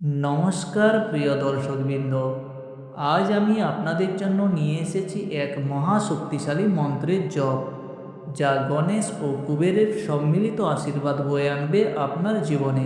নমস্কার প্রিয় দর্শকবৃন্দ। আজ আমি আপনাদের জন্য নিয়ে এসেছি এক মহাশক্তিশালী মন্ত্রের জপ, যা গণেশ ও কুবেরের সম্মিলিত আশীর্বাদ বয়ে আনবে আপনার জীবনে।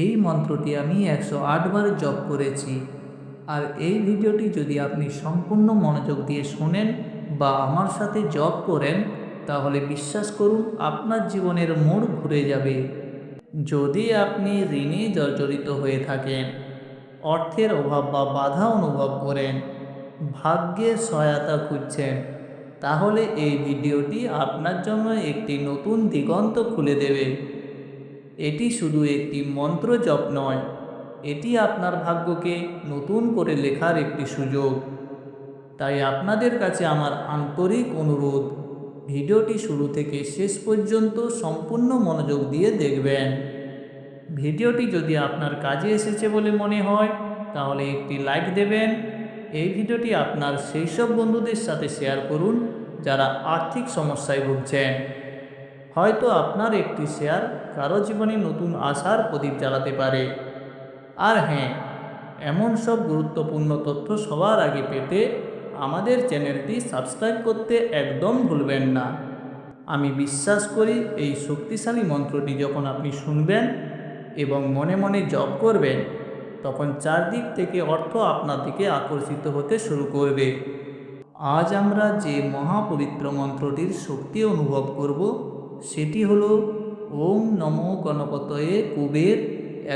এই মন্ত্রটি আমি 108 বার জপ করেছি। আর এই ভিডিওটি যদি আপনি সম্পূর্ণ মনোযোগ দিয়ে শোনেন বা আমার সাথে জপ করেন, তাহলে বিশ্বাস করুন আপনার জীবনের মোড় ঘুরে যাবে। যদি আপনি ঋণে জর্জরিত হয়ে থাকেন, অর্থের অভাব বা বাধা অনুভব করেন, ভাগ্যের সহায়তা খুঁজছেন, তাহলে এই ভিডিওটি আপনার জন্য একটি নতুন দিগন্ত খুলে দেবে। এটি শুধু একটি মন্ত্র জপ নয়, এটি আপনার ভাগ্যকে নতুন করে লেখার একটি সুযোগ। তাই আপনাদের কাছে আমার আন্তরিক অনুরোধ, ভিডিওটি শুরু থেকে শেষ পর্যন্ত সম্পূর্ণ মনোযোগ দিয়ে দেখবেন। ভিডিওটি যদি আপনার কাজে এসেছে বলে মনে হয়, তাহলে একটি লাইক দেবেন। এই ভিডিওটি আপনার সেই সব বন্ধুদের সাথে শেয়ার করুন যারা আর্থিক সমস্যায় ভুগছেন। হয়তো আপনার একটি শেয়ার কারো জীবনে নতুন আশার প্রদীপ জ্বালাতে পারে। আর হ্যাঁ, এমন সব গুরুত্বপূর্ণ তথ্য সবার আগে পেতে আমাদের চ্যানেলটি সাবস্ক্রাইব করতে একদম ভুলবেন না। আমি বিশ্বাস করি এই শক্তিশালী মন্ত্রটি যখন আপনি শুনবেন এবং মনে মনে জপ করবেন, তখন চারদিক থেকে অর্থ আপনার দিকে আকর্ষিত হতে শুরু করবে। আজ আমরা যে মহাপবিত্র মন্ত্রটির শক্তি অনুভব করব, সেটি হল ওম নমো গণপতয়ে কুবের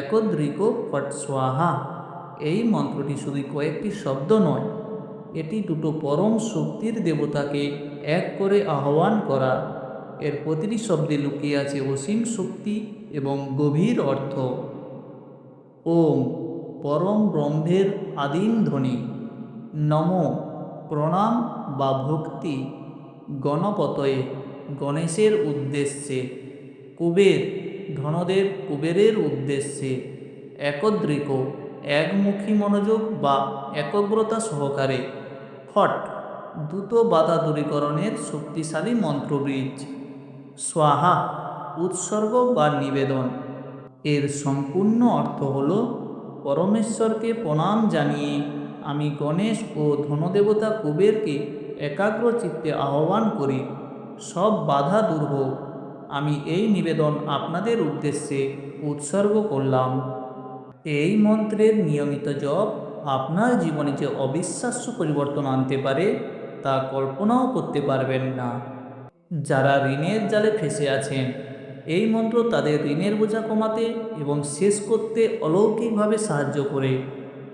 একদ্রিক ফট স্বাহা। এই মন্ত্রটি শুধু কয়েকটি শব্দ নয়, এটি দুটো পরম শক্তির দেবতাকে এক করে আহ্বান করা। এর প্রতিটি শব্দে লুকিয়ে আছে অসীম শক্তি এবং গভীর অর্থ। ওম পরম ব্রহ্মের আদিম ধ্বনি, নম প্রণাম বা ভক্তি, গণপতয়ে গণেশের উদ্দেশ্যে, কুবের ধনদেব কুবেরের উদ্দেশ্যে, একদ্রিক একমুখী মনোযোগ বা একগ্রতা সহকারে, ফট দ্রুত বাধা দূরীকরণের শক্তিশালী মন্ত্রবীজ, স্বাহা উৎসর্গ বা নিবেদন। এর সম্পূর্ণ অর্থ হল, পরমেশ্বরকে প্রণাম জানিয়ে আমি গণেশ ও ধনদেবতা কুবেরকে একাগ্র চিত্তে আহ্বান করি, সব বাধা দূর হোক। আমি এই নিবেদন আপনাদের উদ্দেশ্যে উৎসর্গ করলাম। এই মন্ত্রের নিয়মিত জপ আপনার জীবনে যে অবিশ্বাস্য পরিবর্তন আনতে পারে, তা কল্পনাও করতে পারবেন না। যারা ঋণের জালে ফেঁসে আছেন, এই মন্ত্র তাদের ঋণের বোঝা কমাতে এবং শেষ করতে অলৌকিকভাবে সাহায্য করে।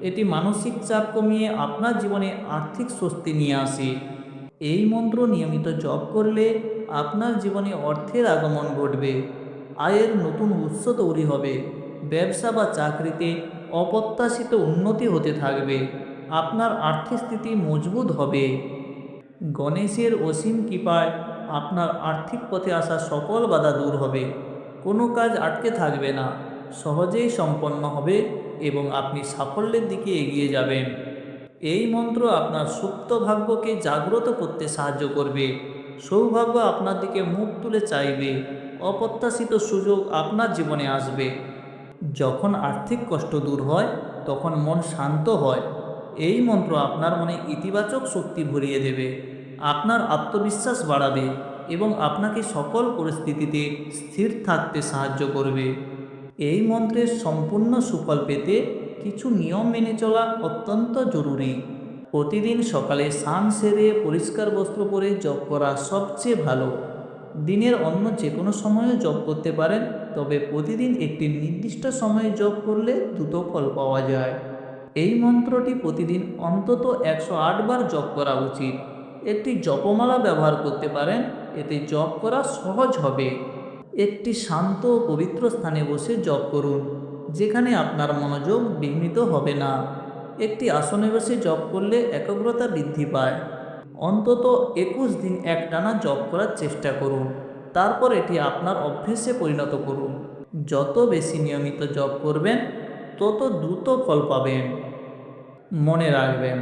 এটি মানসিক চাপ কমিয়ে আপনার জীবনে আর্থিক স্বস্তি নিয়ে আসে। এই মন্ত্র নিয়মিত জপ করলে আপনার জীবনে অর্থের আগমন ঘটবে, আয়ের নতুন উৎস তৈরি হবে, ব্যবসা বা চাকরিতে অপ্রত্যাশিত উন্নতি হতে থাকবে, আপনার আর্থিক স্থিতি মজবুত হবে। গণেশের অসীম কৃপায় আপনার আর্থিক পথে আসা সকল বাধা দূর হবে, কোনো কাজ আটকে থাকবে না, সহজেই সম্পন্ন হবে এবং আপনি সাফল্যের দিকে এগিয়ে যাবেন। এই মন্ত্র আপনার সুপ্ত ভাগ্যকে জাগ্রত করতে সাহায্য করবে। সৌভাগ্য আপনার দিকে মুখ তুলে চাইবে, অপ্রত্যাশিত সুযোগ আপনার জীবনে আসবে। যখন আর্থিক কষ্ট দূর হয়, তখন মন শান্ত হয়। এই মন্ত্র আপনার মনে ইতিবাচক শক্তি ভরিয়ে দেবে, আপনার আত্মবিশ্বাস বাড়াবে এবং আপনাকে সকল পরিস্থিতিতে স্থির থাকতে সাহায্য করবে। এই মন্ত্রের সম্পূর্ণ সুফল পেতে কিছু নিয়ম মেনে চলা অত্যন্ত জরুরি। প্রতিদিন সকালে স্নান সেরে পরিষ্কার বস্ত্র পরে জপ করা সবচেয়ে ভালো। দিনের অন্য যে কোনো সময়ে জপ করতে পারেন, তবে প্রতিদিন একটি নির্দিষ্ট সময়ে জপ করলে দ্রুত ফল পাওয়া যায়। এই মন্ত্রটি প্রতিদিন অন্তত 108 বার জপ করা উচিত। একটি জপমালা ব্যবহার করতে পারেন, এতে জপ করা সহজ হবে। একটি শান্ত ও পবিত্র স্থানে বসে জপ করুন, যেখানে আপনার মনোযোগ বিঘ্নিত হবে না। একটি আসনে বসে জপ করলে একাগ্রতা বৃদ্ধি পায়। অন্তত 21 দিন একটানা জপ করার চেষ্টা করুন, তারপর এটি আপনার অভ্যেসে পরিণত করুন। যত বেশি নিয়মিত জপ করবেন, তত দ্রুত ফল পাবেন। মনে রাখবেন,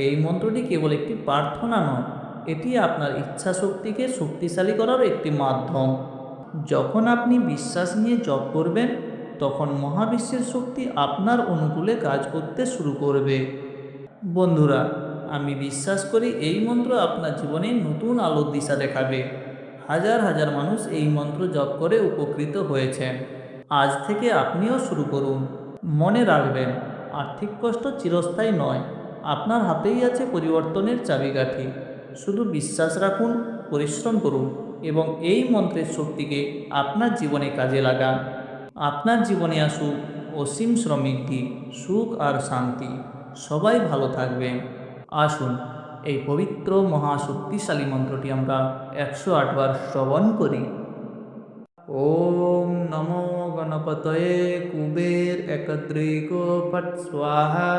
এই মন্ত্রটি কেবল একটি প্রার্থনা নয়, এটি আপনার ইচ্ছাশক্তিকে শক্তিশালী করার একটি মাধ্যম। যখন আপনি বিশ্বাস নিয়ে জপ করবেন, তখন মহাবিশ্বের শক্তি আপনার অনুকূলে কাজ করতে শুরু করবে। বন্ধুরা, আমি বিশ্বাস করি এই মন্ত্র আপনার জীবনে নতুন আলোর দিশা দেখাবে। হাজার হাজার মানুষ এই মন্ত্র জপ করে উপকৃত হয়েছেন। আজ থেকে আপনিও শুরু করুন। মনে রাখবেন, আর্থিক কষ্ট চিরস্থায়ী নয়। আপনার হাতেই আছে পরিবর্তনের চাবিকাঠি। শুধু বিশ্বাস রাখুন, পরিশ্রম করুন এবং এই মন্ত্রের শক্তিকে আপনার জীবনে কাজে লাগান। আপনার জীবনে আসুক অসীম সমৃদ্ধি, সুখ আর শান্তি। সবাই ভালো থাকবেন। আসুন এই পবিত্র মহাশক্তিশালী মন্ত্রটি আমরা 108 বার শ্রবণ করি। ওম নমো গণপতয়ে কুবের একত্রিকো পট স্বাহা।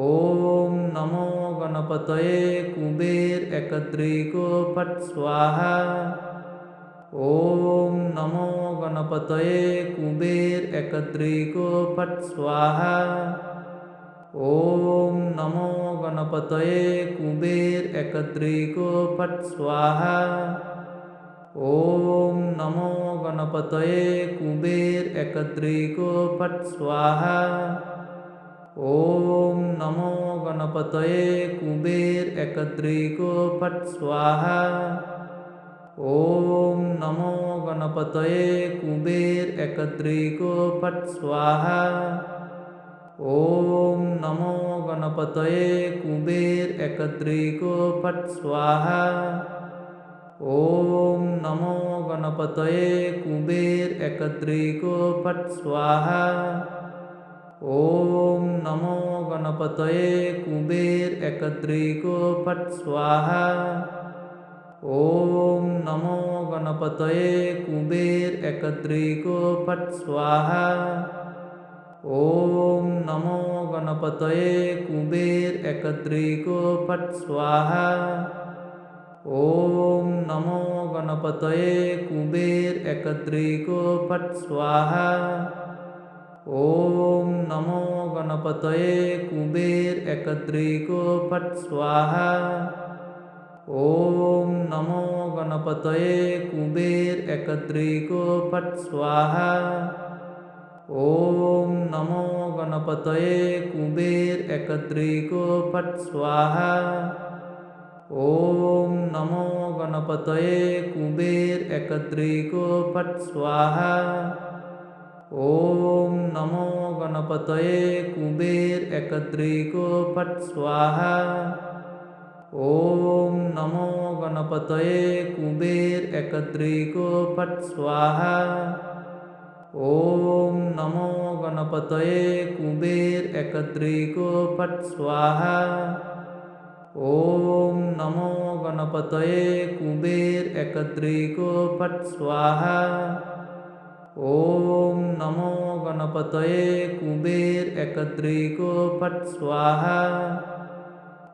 ওম নমো গণপতয়ে কুবের একত্রিকো পট স্বাহা। ওম নমো গণপতয়ে কুবের একত্রিকো পট স্বাহা। ওম নমো গণপতয়ে কুবের একত্রিকো পট স্বাহা। ওম নমো গণপতয়ে কুবের একত্রিকো পট স্বাহা। ওম নমো গণপতয়ে কুবের একত্রিকো পট স্বাহা। ওম নমো গণপতয়ে কুবের একত্রিকো পট স্বাহা। ওম নমো গণপতয়ে কুবের একত্রিকো পট স্বাহা। ওম নমো গণপতয়ে কুবের একত্রিকো পট স্বাহা। ওম নমো গণপতয়ে কুবের একত্রিকো পট স্বাহা। ওম নমো গণপতয়ে কুবের একত্রিকো পট স্বাহা। ওম নমো গণপতয়ে কুবের একত্রিকো পট স্বাহা। ওম নমো গণপতয়ে কুবের একত্রিকো পট স্বাহা। ওম নমো গণপতয়ে কুবের একত্রিকো পট স্বাহা। ওম নমো গণপতয়ে কুবের একত্রিকো পট স্বাহা। ওম নমো গণপতয়ে কুবের একত্রিকো পট স্বাহা। ওম নমো গণপতয়ে কুবের একত্রিকো পট স্বাহা। ওম নমো গণপতয়ে কুবের একত্রিকো পট স্বাহা। ওম নমো গণপতয়ে কুবের একত্রিকো পট স্বাহা। ওম নমো গণপতয়ে কুবের একত্রিকো পট স্বাহা। ওম নমো গণপতয়ে কুবের একত্রিকো পট স্বাহা। ওম নমো গণপতয়ে কুবের একত্রিকো পট স্বাহা।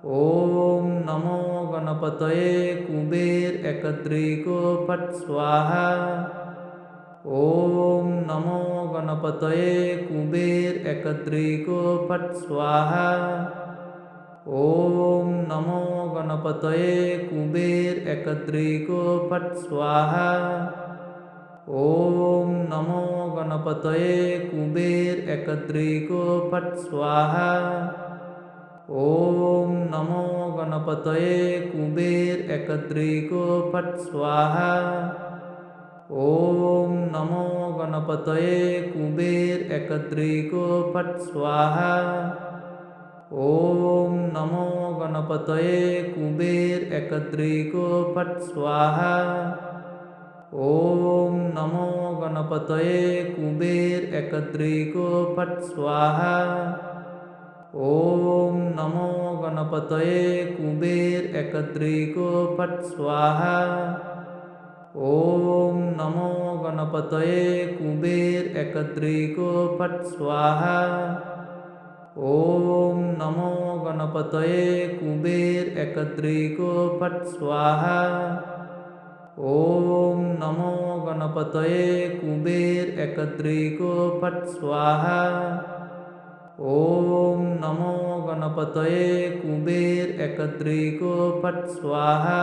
ওম নমো গণপতয়ে কুবের একত্রিকো পট স্বাহা। ওম নমো গণপতয়ে কুবের একত্রিকো পট স্বাহা। ওম নমো গণপতয়ে কুবের একত্রিকো পট স্বাহা। ওম নমো গণপতয়ে কুবের একত্রিকো পট স্বাহা। ওম নমো গণপতয়ে কুবের একত্রিকো পট স্বাহা। ওম নমো গণপতয়ে কুবের একত্রিকো পট স্বাহা। ওম নমো গণপতয়ে কুবের একত্রিকো পট স্বাহা। ওম নমো গণপতয়ে কুবের একত্রিকো পট স্বাহা। ওম নমো গণপতয়ে কুবের একত্রিকো পট স্বাহা। ওম নমো গণপতয়ে কুবের একত্রিকো পট স্বাহা। ওম নমো গণপতয়ে কুবের একত্রিকো পট স্বাহা। ওম নমো গণপতয়ে কুবের একত্রিকো পট স্বাহা। ওম নমো গণপতয়ে কুবের একত্রিকো পট স্বাহা।